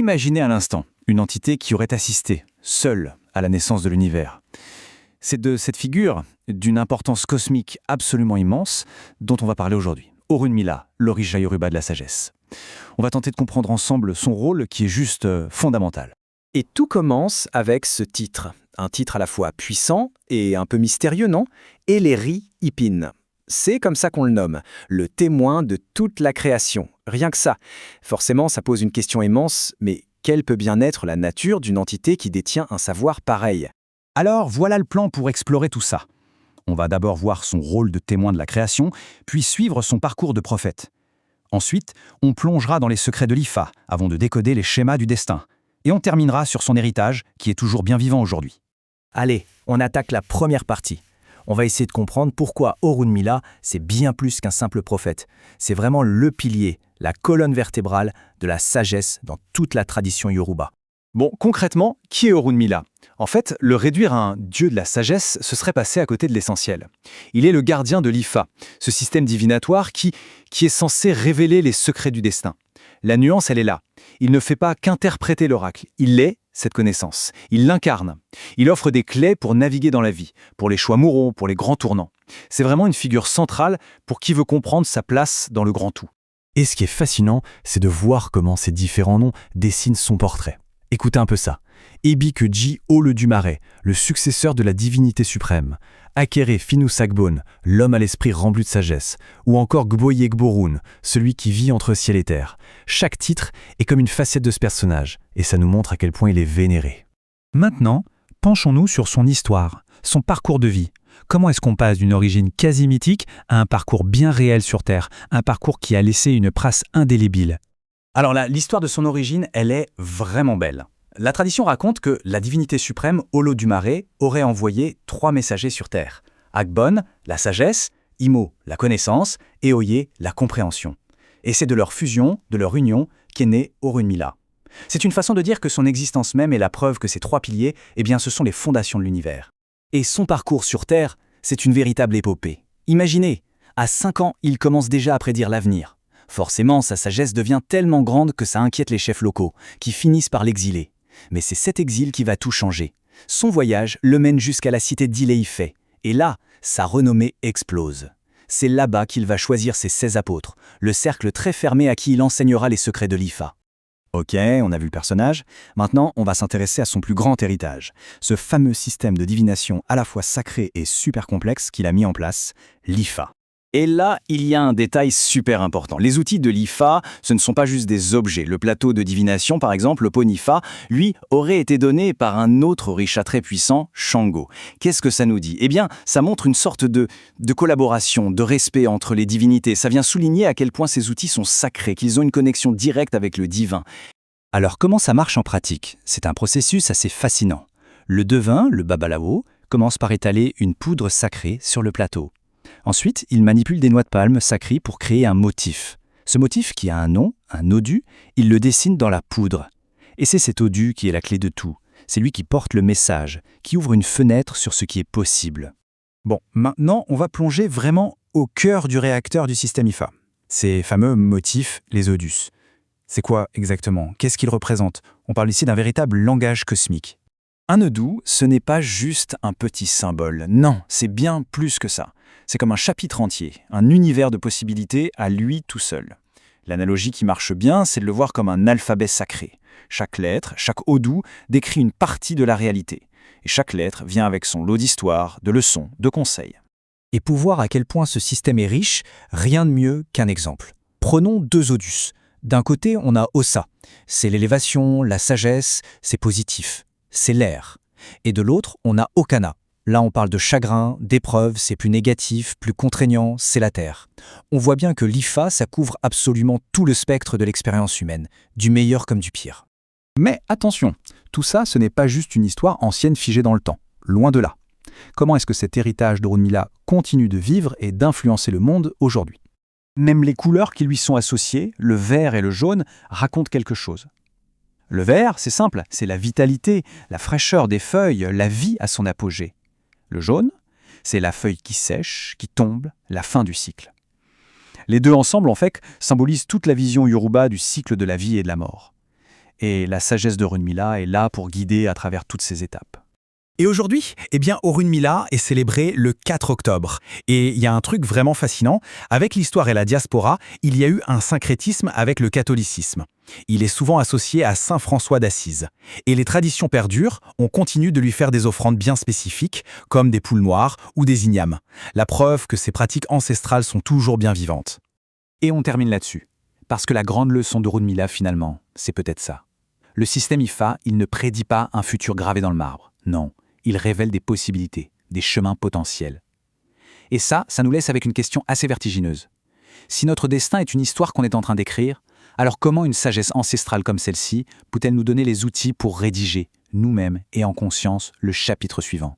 Imaginez à l'instant une entité qui aurait assisté, seule, à la naissance de l'univers. C'est de cette figure, d'une importance cosmique absolument immense, dont on va parler aujourd'hui. Orunmila, l'Orisha Yoruba de la sagesse. On va tenter de comprendre ensemble son rôle qui est juste fondamental. Et tout commence avec ce titre. Un titre à la fois puissant et un peu mystérieux, non? Eleri Ipin. C'est comme ça qu'on le nomme, le témoin de toute la création. Rien que ça. Forcément, ça pose une question immense, mais quelle peut bien être la nature d'une entité qui détient un savoir pareil? Alors voilà le plan pour explorer tout ça. On va d'abord voir son rôle de témoin de la création, puis suivre son parcours de prophète. Ensuite, on plongera dans les secrets de l'Ifa, avant de décoder les schémas du destin. Et on terminera sur son héritage, qui est toujours bien vivant aujourd'hui. Allez, on attaque la première partie. On va essayer de comprendre pourquoi Orunmila, c'est bien plus qu'un simple prophète. C'est vraiment le pilier, la colonne vertébrale de la sagesse dans toute la tradition Yoruba. Bon, concrètement, qui est Orunmila? En fait, le réduire à un dieu de la sagesse, ce serait passer à côté de l'essentiel. Il est le gardien de l'Ifa, ce système divinatoire qui est censé révéler les secrets du destin. La nuance, elle est là. Il ne fait pas qu'interpréter l'oracle. Il est cette connaissance. Il l'incarne. Il offre des clés pour naviguer dans la vie, pour les choix moraux, pour les grands tournants. C'est vraiment une figure centrale pour qui veut comprendre sa place dans le grand tout. Et ce qui est fascinant, c'est de voir comment ces différents noms dessinent son portrait. Écoutez un peu ça. Ebikeji Olodumare, le successeur de la divinité suprême. Akere Finusagbon, l'homme à l'esprit rempli de sagesse. Ou encore Gboye Gborun, celui qui vit entre ciel et terre. Chaque titre est comme une facette de ce personnage, et ça nous montre à quel point il est vénéré. Maintenant, penchons-nous sur son histoire, son parcours de vie. Comment est-ce qu'on passe d'une origine quasi mythique à un parcours bien réel sur Terre, un parcours qui a laissé une trace indélébile? Alors là, l'histoire de son origine, elle est vraiment belle. La tradition raconte que la divinité suprême, Olodumare, aurait envoyé 3 messagers sur Terre. Agbon, la sagesse, Imo, la connaissance, et Oye, la compréhension. Et c'est de leur fusion, de leur union, qu'est né Orunmila. C'est une façon de dire que son existence même est la preuve que ces 3 piliers, eh bien, ce sont les fondations de l'univers. Et son parcours sur Terre, c'est une véritable épopée. Imaginez, à 5 ans, il commence déjà à prédire l'avenir. Forcément, sa sagesse devient tellement grande que ça inquiète les chefs locaux, qui finissent par l'exiler. Mais c'est cet exil qui va tout changer. Son voyage le mène jusqu'à la cité d'Ile-Ife. Et là, sa renommée explose. C'est là-bas qu'il va choisir ses 16 apôtres, le cercle très fermé à qui il enseignera les secrets de l'Ifa. Ok, on a vu le personnage. Maintenant, on va s'intéresser à son plus grand héritage. Ce fameux système de divination à la fois sacré et super complexe qu'il a mis en place, l'Ifa. Et là, il y a un détail super important. Les outils de l'Ifa, ce ne sont pas juste des objets. Le plateau de divination, par exemple, le Ponifa, lui, aurait été donné par un autre orisha très puissant, Shango. Qu'est-ce que ça nous dit? Eh bien, ça montre une sorte de collaboration, de respect entre les divinités. Ça vient souligner à quel point ces outils sont sacrés, qu'ils ont une connexion directe avec le divin. Alors, comment ça marche en pratique? C'est un processus assez fascinant. Le devin, le babalawo, commence par étaler une poudre sacrée sur le plateau. Ensuite, il manipule des noix de palme sacrées pour créer un motif. Ce motif, qui a un nom, un odu, il le dessine dans la poudre. Et c'est cet odu qui est la clé de tout. C'est lui qui porte le message, qui ouvre une fenêtre sur ce qui est possible. Bon, maintenant, on va plonger vraiment au cœur du réacteur du système IFA. Ces fameux motifs, les odus. C'est quoi exactement? Qu'est-ce qu'ils représentent? On parle ici d'un véritable langage cosmique. Un odu, ce n'est pas juste un petit symbole. Non, c'est bien plus que ça. C'est comme un chapitre entier, un univers de possibilités à lui tout seul. L'analogie qui marche bien, c'est de le voir comme un alphabet sacré. Chaque lettre, chaque odu décrit une partie de la réalité. Et chaque lettre vient avec son lot d'histoire, de leçons, de conseils. Et pour voir à quel point ce système est riche, rien de mieux qu'un exemple. Prenons 2 odus. D'un côté, on a Ossa. C'est l'élévation, la sagesse, c'est positif. C'est l'air. Et de l'autre, on a Okana. Là, on parle de chagrin, d'épreuve, c'est plus négatif, plus contraignant, c'est la terre. On voit bien que l'IFA, ça couvre absolument tout le spectre de l'expérience humaine, du meilleur comme du pire. Mais attention, tout ça, ce n'est pas juste une histoire ancienne figée dans le temps. Loin de là. Comment est-ce que cet héritage d'Orunmila continue de vivre et d'influencer le monde aujourd'hui? Même les couleurs qui lui sont associées, le vert et le jaune, racontent quelque chose. Le vert, c'est simple, c'est la vitalité, la fraîcheur des feuilles, la vie à son apogée. Le jaune, c'est la feuille qui sèche, qui tombe, la fin du cycle. Les deux ensemble, en fait, symbolisent toute la vision Yoruba du cycle de la vie et de la mort. Et la sagesse de Runmila est là pour guider à travers toutes ces étapes. Et aujourd'hui, Orunmila est célébré le 4 octobre. Et il y a un truc vraiment fascinant. Avec l'histoire et la diaspora, il y a eu un syncrétisme avec le catholicisme. Il est souvent associé à Saint François d'Assise. Et les traditions perdurent, on continue de lui faire des offrandes bien spécifiques, comme des poules noires ou des ignames. La preuve que ces pratiques ancestrales sont toujours bien vivantes. Et on termine là-dessus. Parce que la grande leçon de Runmila, finalement, c'est peut-être ça. Le système IFA, il ne prédit pas un futur gravé dans le marbre. Non. Il révèle des possibilités, des chemins potentiels. Et ça nous laisse avec une question assez vertigineuse. Si notre destin est une histoire qu'on est en train d'écrire, alors comment une sagesse ancestrale comme celle-ci peut-elle nous donner les outils pour rédiger, nous-mêmes et en conscience, le chapitre suivant ?